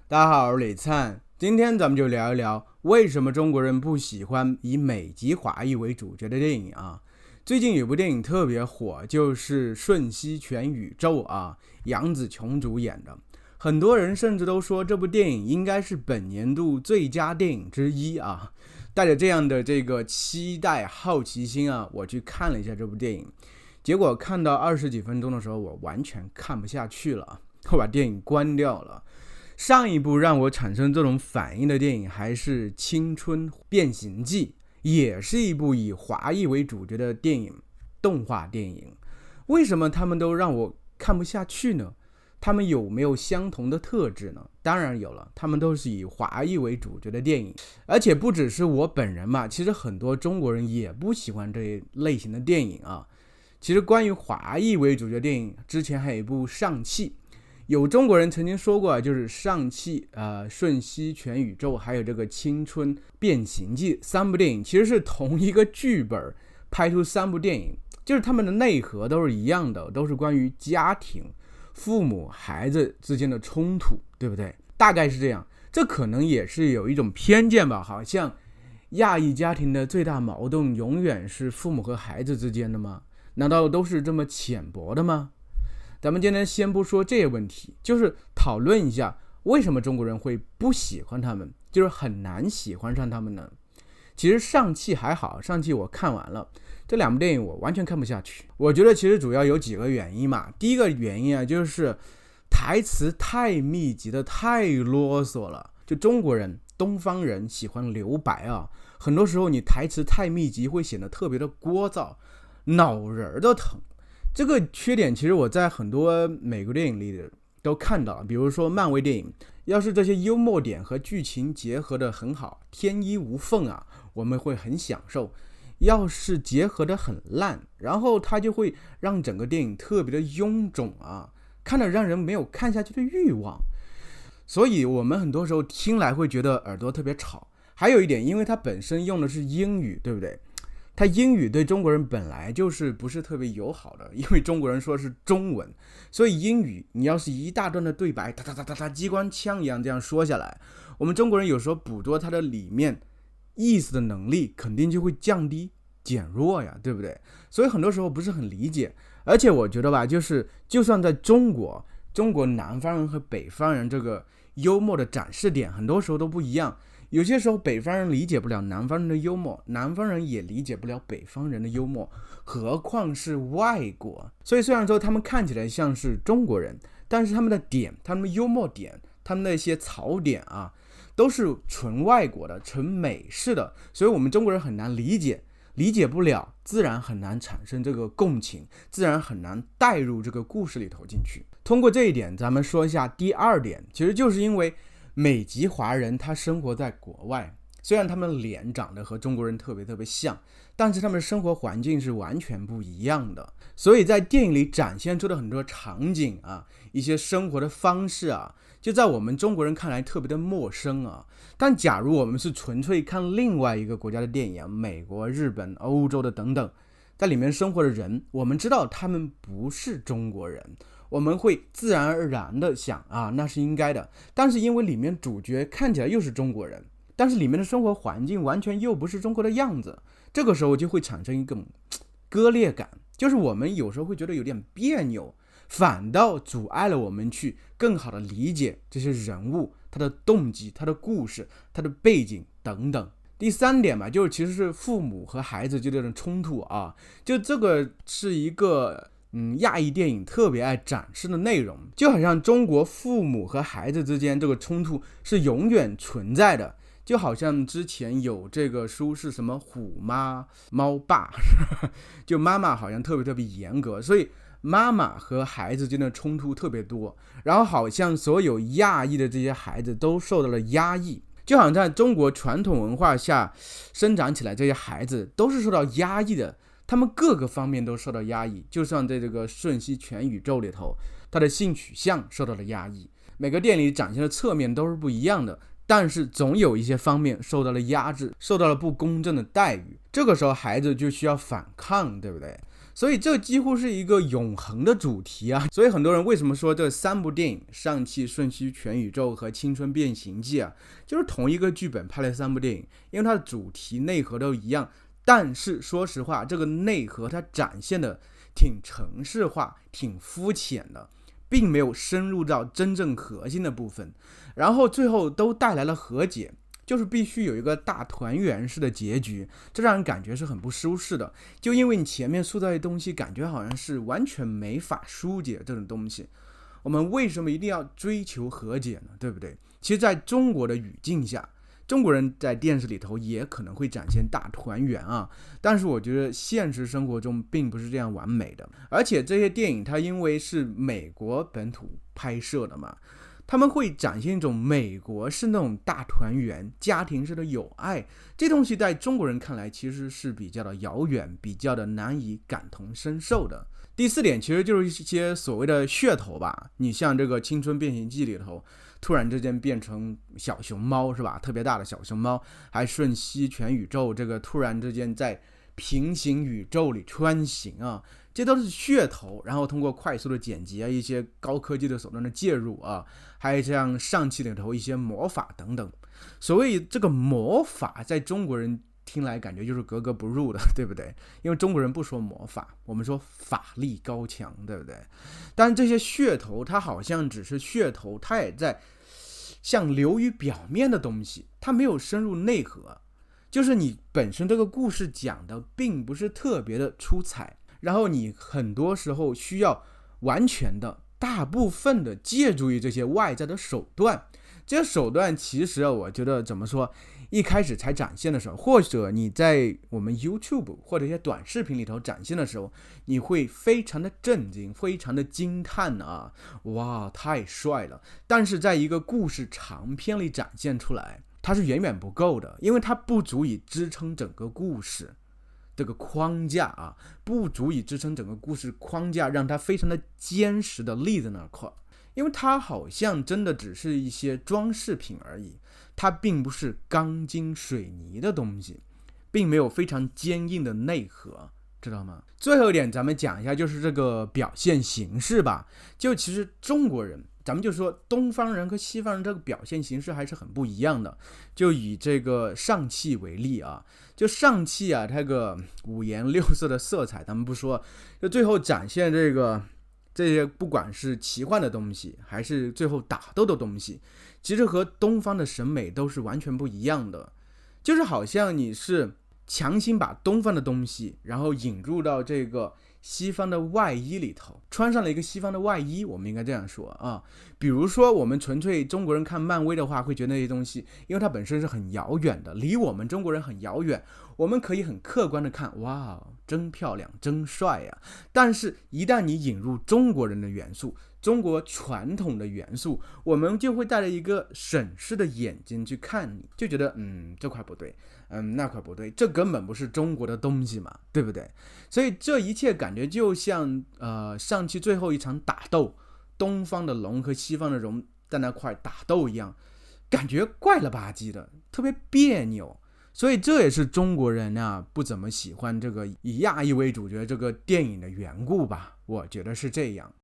大家好，我是李灿，今天咱们就聊一聊为什么中国人不喜欢以美籍华裔为主角的电影啊。最近有部电影特别火，就是《瞬息全宇宙》啊，杨紫琼主演的。很多人甚至都说这部电影应该是本年度最佳电影之一啊。带着这样的这个期待好奇心啊，我去看了一下这部电影，结果看到20几分钟的时候，我完全看不下去了，我把电影关掉了。上一部让我产生这种反应的电影还是《青春变形记》，也是一部以华裔为主角的电影，动画电影。为什么他们都让我看不下去呢？他们有没有相同的特质呢？当然有了，他们都是以华裔为主角的电影，而且不只是我本人嘛，其实很多中国人也不喜欢这一类型的电影啊。其实关于华裔为主角电影，之前还有一部《上汽》。有中国人曾经说过，就是上汽、瞬息全宇宙，还有这个青春变形记三部电影，其实是同一个剧本拍出三部电影，就是他们的内核都是一样的，都是关于家庭、父母、孩子之间的冲突，对不对？大概是这样。这可能也是有一种偏见吧，好像亚裔家庭的最大矛盾永远是父母和孩子之间的吗？难道都是这么浅薄的吗？咱们今天先不说这些问题，就是讨论一下为什么中国人会不喜欢他们，就是很难喜欢上他们呢？其实上汽还好，上汽我看完了，这两部电影我完全看不下去。我觉得其实主要有几个原因嘛。第一个原因啊，就是台词太密集的太啰嗦了。就中国人东方人喜欢留白啊，很多时候你台词太密集会显得特别的聒噪，脑仁都疼。这个缺点其实我在很多美国电影里都看到，比如说漫威电影，要是这些幽默点和剧情结合得很好，天衣无缝啊，我们会很享受。要是结合得很烂，然后它就会让整个电影特别的臃肿啊，看得让人没有看下去的欲望。所以我们很多时候听来会觉得耳朵特别吵。还有一点，因为它本身用的是英语，对不对？他英语对中国人本来就是不是特别友好的，因为中国人说的是中文，所以英语你要是一大段的对白，哒哒哒哒哒，机关枪一样这样说下来，我们中国人有时候捕捉它的里面意思的能力肯定就会降低减弱呀，对不对？所以很多时候不是很理解。而且我觉得吧，就算在中国南方人和北方人这个幽默的展示点很多时候都不一样。有些时候北方人理解不了南方人的幽默，南方人也理解不了北方人的幽默，何况是外国。所以虽然说他们看起来像是中国人，但是他们的点，他们的幽默点，他们的一些槽点啊，都是纯外国的，纯美式的，所以我们中国人很难理解不了，自然很难产生这个共情，自然很难带入这个故事里头进去。通过这一点，咱们说一下第二点，其实就是因为美籍华人他生活在国外，虽然他们脸长得和中国人特别像，但是他们的生活环境是完全不一样的，所以在电影里展现出的很多场景啊，一些生活的方式啊，就在我们中国人看来特别的陌生啊。但假如我们是纯粹看另外一个国家的电影，美国、日本、欧洲的等等，在里面生活的人，我们知道他们不是中国人，我们会自然而然的想啊，那是应该的。但是因为里面主角看起来又是中国人，但是里面的生活环境完全又不是中国的样子，这个时候就会产生一个割裂感，就是我们有时候会觉得有点别扭，反倒阻碍了我们去更好的理解这些人物，他的动机、他的故事、他的背景等等。第三点嘛，就是其实是父母和孩子之间的冲突啊，就这个是一个亚裔电影特别爱展示的内容，就好像中国父母和孩子之间这个冲突是永远存在的，就好像之前有这个书是什么虎妈猫爸就妈妈好像特别严格，所以妈妈和孩子间的冲突特别多，然后好像所有亚裔的这些孩子都受到了压抑，就好像在中国传统文化下生长起来，这些孩子都是受到压抑的，他们各个方面都受到压抑。就像在这个瞬息全宇宙里头，他的性取向受到了压抑，每个电影里展现的侧面都是不一样的，但是总有一些方面受到了压制，受到了不公正的待遇，这个时候孩子就需要反抗，对不对？所以这几乎是一个永恒的主题啊。所以很多人为什么说这3部电影《上汽瞬息全宇宙》和《青春变形记》啊，就是同一个剧本拍了3部电影，因为它的主题内核都一样。但是说实话，这个内核它展现的挺程式化，挺肤浅的，并没有深入到真正核心的部分。然后最后都带来了和解，就是必须有一个大团圆式的结局，这让人感觉是很不舒适的。就因为你前面塑造的东西，感觉好像是完全没法疏解这种东西。我们为什么一定要追求和解呢？对不对？其实在中国的语境下，中国人在电视里头也可能会展现大团圆啊，但是我觉得现实生活中并不是这样完美的。而且这些电影它因为是美国本土拍摄的嘛，他们会展现一种美国是那种大团圆、家庭式的友爱，这东西在中国人看来其实是比较的遥远，比较的难以感同身受的。第4点其实就是一些所谓的噱头吧，你像这个《青春变形记》里头，突然之间变成小熊猫是吧？特别大的小熊猫，还瞬息全宇宙，这个突然之间在平行宇宙里穿行啊，这都是噱头。然后通过快速的剪辑啊，一些高科技的手段的介入啊，还有像上汽里头一些魔法等等。所谓这个魔法，在中国人听来感觉就是格格不入的，对不对？因为中国人不说魔法，我们说法力高强，对不对？但这些噱头它好像只是噱头，它也在像流于表面的东西，它没有深入内核，就是你本身这个故事讲的并不是特别的出彩，然后你很多时候需要完全的大部分的借助于这些外在的手段。这些手段其实我觉得怎么说，一开始才展现的时候，或者你在我们 YouTube 或者一些短视频里头展现的时候，你会非常的震惊，非常的惊叹啊，哇，太帅了。但是在一个故事长篇里展现出来，它是远远不够的，因为它不足以支撑整个故事这个框架啊，不足以支撑整个故事框架，让它非常的坚实的立在那块。因为它好像真的只是一些装饰品而已，它并不是钢筋水泥的东西，并没有非常坚硬的内核，知道吗？最后一点咱们讲一下，就是这个表现形式吧。就其实中国人，咱们就说东方人和西方人这个表现形式还是很不一样的。就以这个上汽为例啊，就上汽啊，它个五颜六色的色彩咱们不说，就最后展现这些不管是奇幻的东西，还是最后打斗的东西，其实和东方的审美都是完全不一样的。就是好像你是强行把东方的东西，然后引入到这个西方的外衣里头，穿上了一个西方的外衣，我们应该这样说啊。比如说我们纯粹中国人看漫威的话，会觉得那些东西，因为它本身是很遥远的，离我们中国人很遥远，我们可以很客观的看，哇，真漂亮，真帅呀。但是一旦你引入中国人的元素，中国传统的元素，我们就会带着一个审视的眼睛去看你，就觉得这块不对，那块不对，这根本不是中国的东西嘛，对不对？所以这一切感觉就像上期最后一场打斗，东方的龙和西方的龙在那块打斗一样，感觉怪了吧唧的，特别别扭。所以这也是中国人啊不怎么喜欢这个以亚裔为主角这个电影的缘故吧，我觉得是这样。